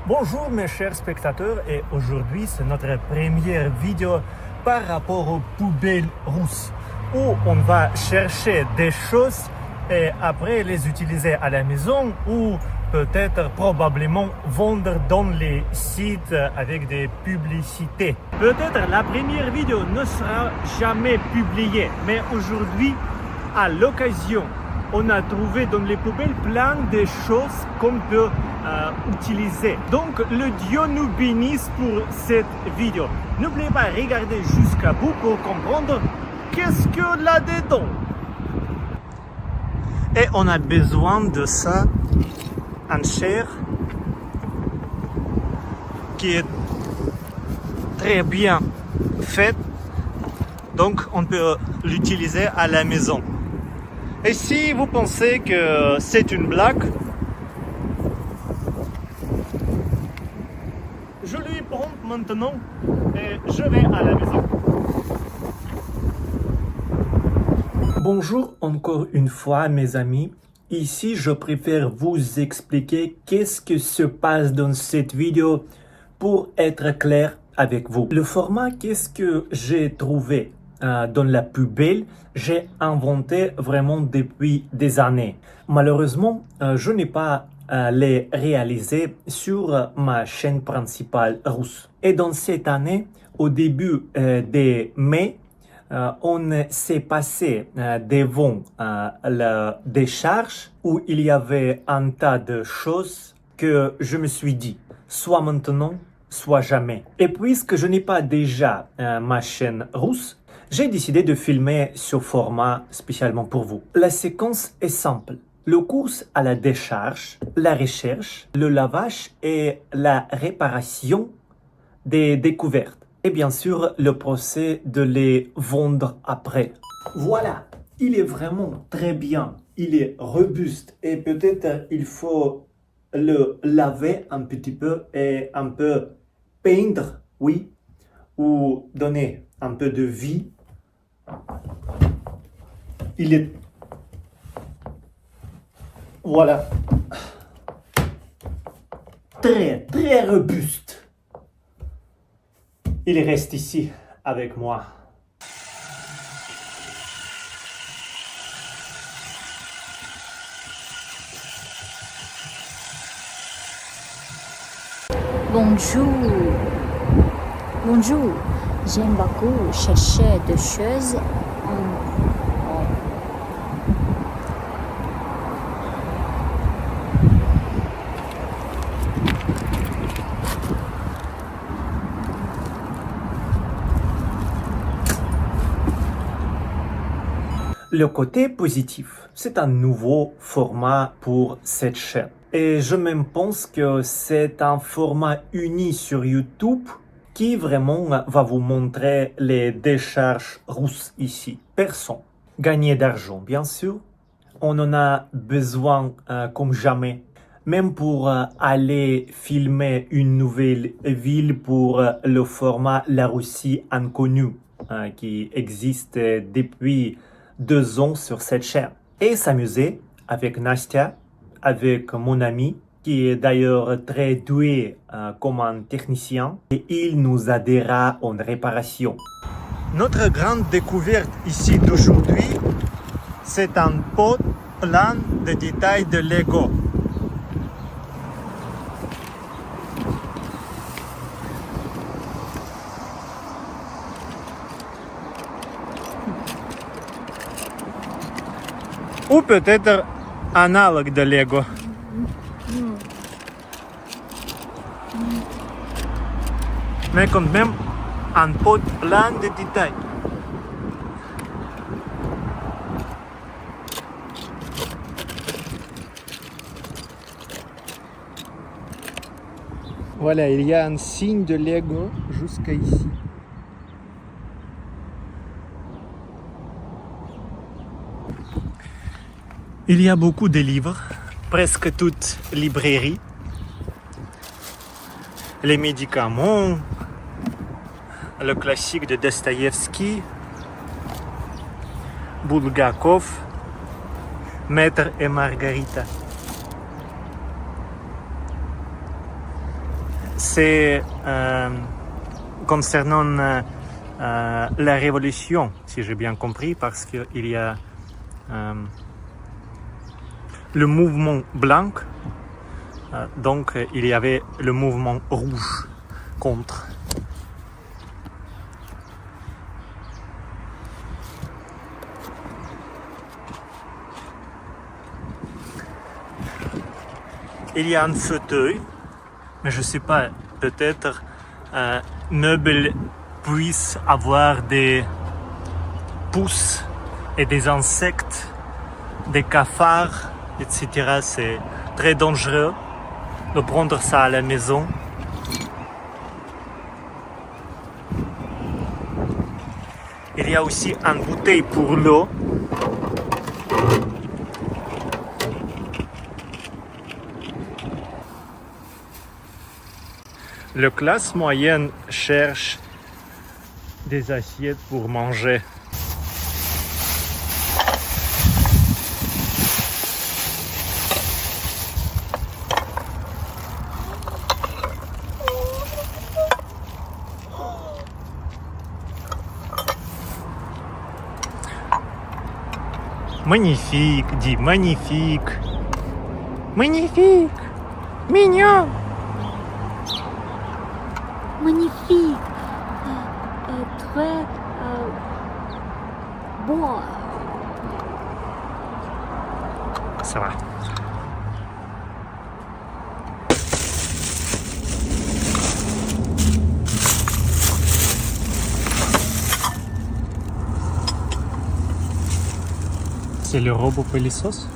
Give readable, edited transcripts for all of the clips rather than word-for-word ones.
Bonjour mes chers spectateurs et aujourd'hui c'est notre première vidéo par rapport aux poubelles russes où on va chercher des choses et après les utiliser à la maison ou peut-être probablement vendre dans les sites avec des publicités. Peut-être la première vidéo ne sera jamais publiée, mais aujourd'hui à l'occasion on a trouvé dans les poubelles plein de choses qu'on peut utiliser. Donc le Dieu nous bénisse pour cette vidéo. N'oubliez pas de regarder jusqu'à bout pour comprendre qu'est-ce que là-dedans. Et on a besoin de ça en chair qui est très bien faite. Donc on peut l'utiliser à la maison. Et si vous pensez que c'est une blague, je lui prends maintenant et je vais à la maison. Bonjour encore une fois mes amis. Ici je préfère vous expliquer qu'est-ce qui se passe dans cette vidéo pour être clair avec vous. Le format qu'est-ce que j'ai trouvé dans la poubelle, j'ai inventé vraiment depuis des années. Malheureusement, je n'ai pas les réalisé sur ma chaîne principale russe. Et dans cette année, au début de mai, on s'est passé devant la décharge où il y avait un tas de choses que je me suis dit, soit maintenant, soit jamais. Et puisque je n'ai pas déjà ma chaîne russe, j'ai décidé de filmer ce format spécialement pour vous. La séquence est simple. Le course à la décharge, la recherche, le lavage et la réparation des découvertes. Et bien sûr, le procès de les vendre après. Voilà, il est vraiment très bien. Il est robuste et peut-être il faut le laver un petit peu et un peu peindre, oui, ou donner un peu de vie. Il est... Voilà. Très, très robuste. Il reste ici avec moi. Bonjour. Bonjour. J'aime beaucoup chercher des choses Le côté positif, c'est un nouveau format pour cette chaîne. Et je même pense que c'est un format uni sur YouTube qui vraiment va vous montrer les décharges russes ici. Personne. Gagner d'argent, bien sûr. On en a besoin comme jamais. Même pour aller filmer une nouvelle ville pour le format La Russie inconnue qui existe depuis 2 ans sur cette chaîne. Et s'amuser avec Nastia, avec mon ami, qui est d'ailleurs très doué comme un technicien, et il nous aidera en réparation. Notre grande découverte ici d'aujourd'hui, c'est un pot plein de détails de Lego. Ou peut-être analogue de Lego. Mais quand même, un pot plein de détails. Voilà, il y a un signe de Lego jusqu'à ici. Il y a beaucoup de livres, presque toutes librairies. Les médicaments, le classique de Dostoïevski, Bulgakov, Maître et Margarita. c'est concernant la révolution, si j'ai bien compris, parce qu'il y a le mouvement blanc, donc il y avait le mouvement rouge contre. Il y a un fauteuil, mais je ne sais pas, peut-être meubles puissent avoir des pousses et des insectes, des cafards, etc. C'est très dangereux de prendre ça à la maison. Il y a aussi une bouteille pour l'eau. La classe moyenne cherche des assiettes pour manger. Magnifique, dis magnifique. Magnifique. Mignon. Magnifique. Très bon. Ça va. C'est le robot pêlissos.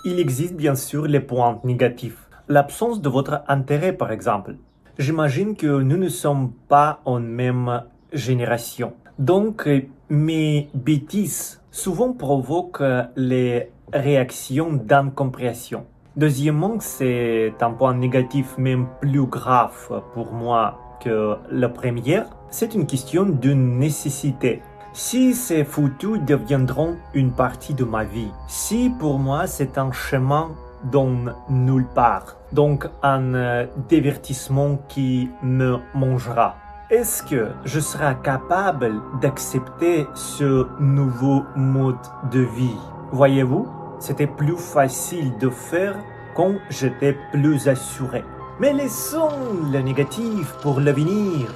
Il existe bien sûr les points négatifs. L'absence de votre intérêt, par exemple. J'imagine que nous ne sommes pas en même génération. Donc, mes bêtises souvent provoquent les réactions d'incompréhension. Deuxièmement, c'est un point négatif même plus grave pour moi que la première. C'est une question de nécessité. Si ces photos deviendront une partie de ma vie, si pour moi c'est un chemin dans nulle part, donc un divertissement qui me mangera, est-ce que je serai capable d'accepter ce nouveau mode de vie? Voyez-vous, c'était plus facile de faire quand j'étais plus assuré. Mais laissons le négatif pour l'avenir.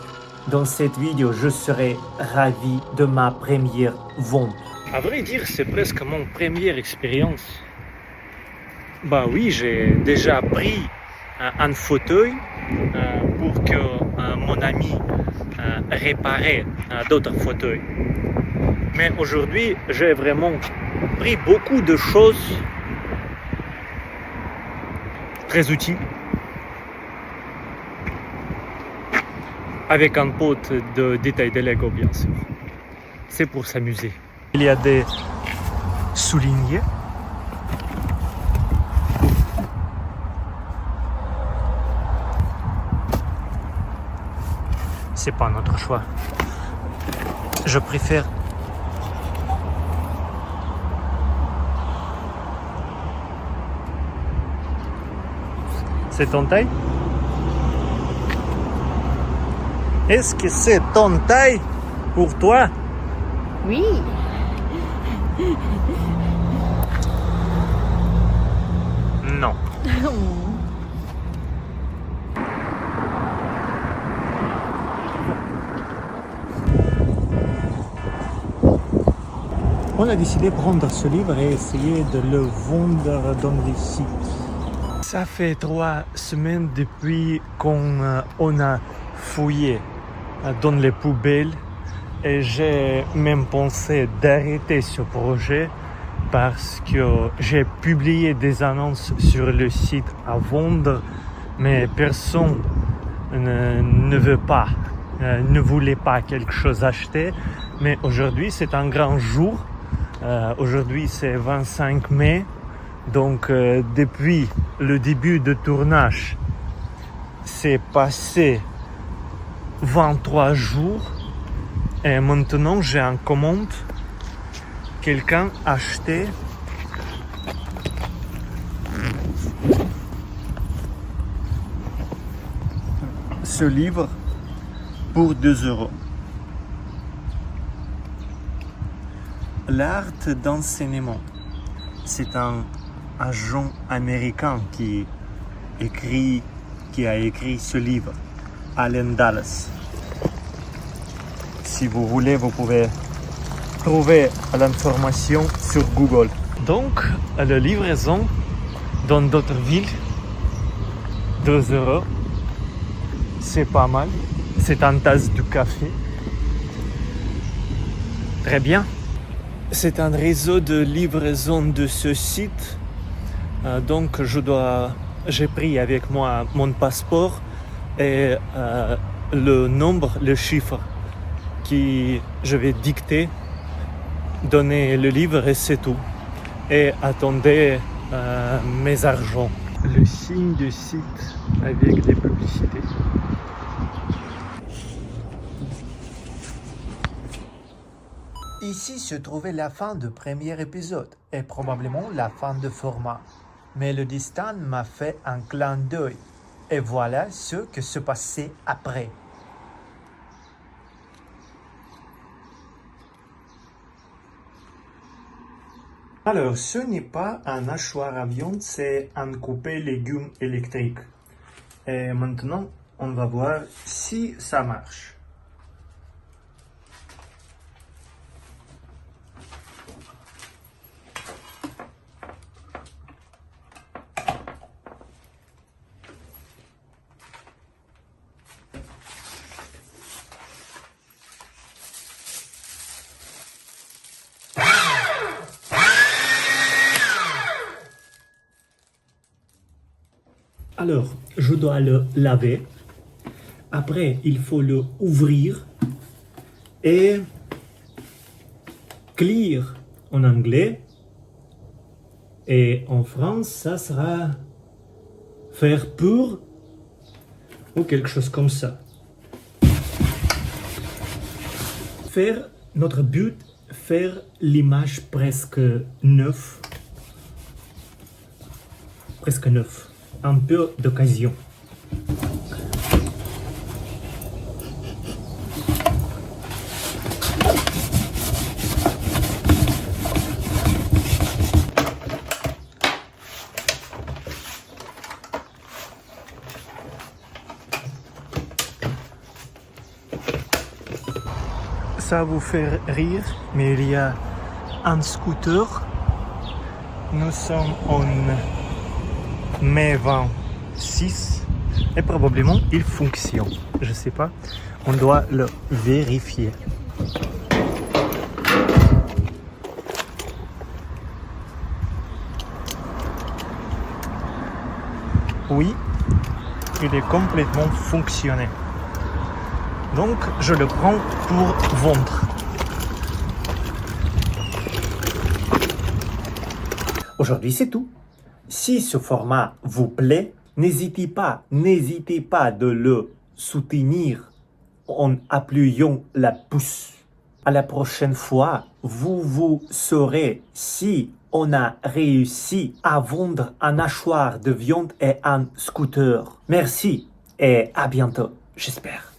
Dans cette vidéo, je serai ravi de ma première vente. À vrai dire, c'est presque mon première expérience. Bah oui, j'ai déjà pris un fauteuil pour que mon ami répare d'autres fauteuils. Mais aujourd'hui, j'ai vraiment pris beaucoup de choses très utiles. Avec un pote de détail de Lego, bien sûr. C'est pour s'amuser. Il y a des soulignés. C'est pas notre choix. Je préfère c'est ton taille? Est-ce que c'est ton taille pour toi? Oui. Non. On a décidé de prendre ce livre et essayer de le vendre dans les sites. Ça fait 3 semaines depuis qu'on a fouillé dans les poubelles et j'ai même pensé d'arrêter ce projet parce que j'ai publié des annonces sur le site à vendre, mais personne ne veut pas, ne voulait pas quelque chose acheter. Mais aujourd'hui, c'est un grand jour. Aujourd'hui, c'est 25 mai. Donc, depuis le début de tournage, c'est passé 23 jours Et maintenant, j'ai un commande. Quelqu'un a acheté ce livre pour 2 euros. L'art d'enseignement. C'est un agent américain qui a écrit ce livre, Allen Dulles. Si vous voulez, vous pouvez trouver l'information sur Google. Donc, la livraison dans d'autres villes, 2 euros, c'est pas mal. C'est une tasse de café. Très bien. C'est un réseau de livraison de ce site. Donc, j'ai pris avec moi mon passeport et le nombre, le chiffre que je vais dicter, donner le livre et c'est tout. Et attendez mes argents. Le signe de site avec des publicités. Ici se trouvait la fin du premier épisode et probablement la fin du format. Mais le destin m'a fait un clin d'œil. Et voilà ce que se passait après. Alors, ce n'est pas un hachoir à viande, c'est un coupé légumes électrique. Et maintenant, on va voir si ça marche. Alors, je dois le laver. Après, il faut le ouvrir et clear en anglais. Et en France, ça sera faire pur ou quelque chose comme ça. Notre but, faire l'image presque neuve. Un peu d'occasion. Ça va vous faire rire, mais il y a un scooter. Nous sommes en mai 26 et probablement il fonctionne. Je sais pas, on doit le vérifier. Oui, il est complètement fonctionné. Donc je le prends pour vendre. Aujourd'hui c'est tout. Si ce format vous plaît, n'hésitez pas de le soutenir en appuyant la pouce. À la prochaine fois, vous saurez si on a réussi à vendre un hachoir de viande et un scooter. Merci et à bientôt, j'espère.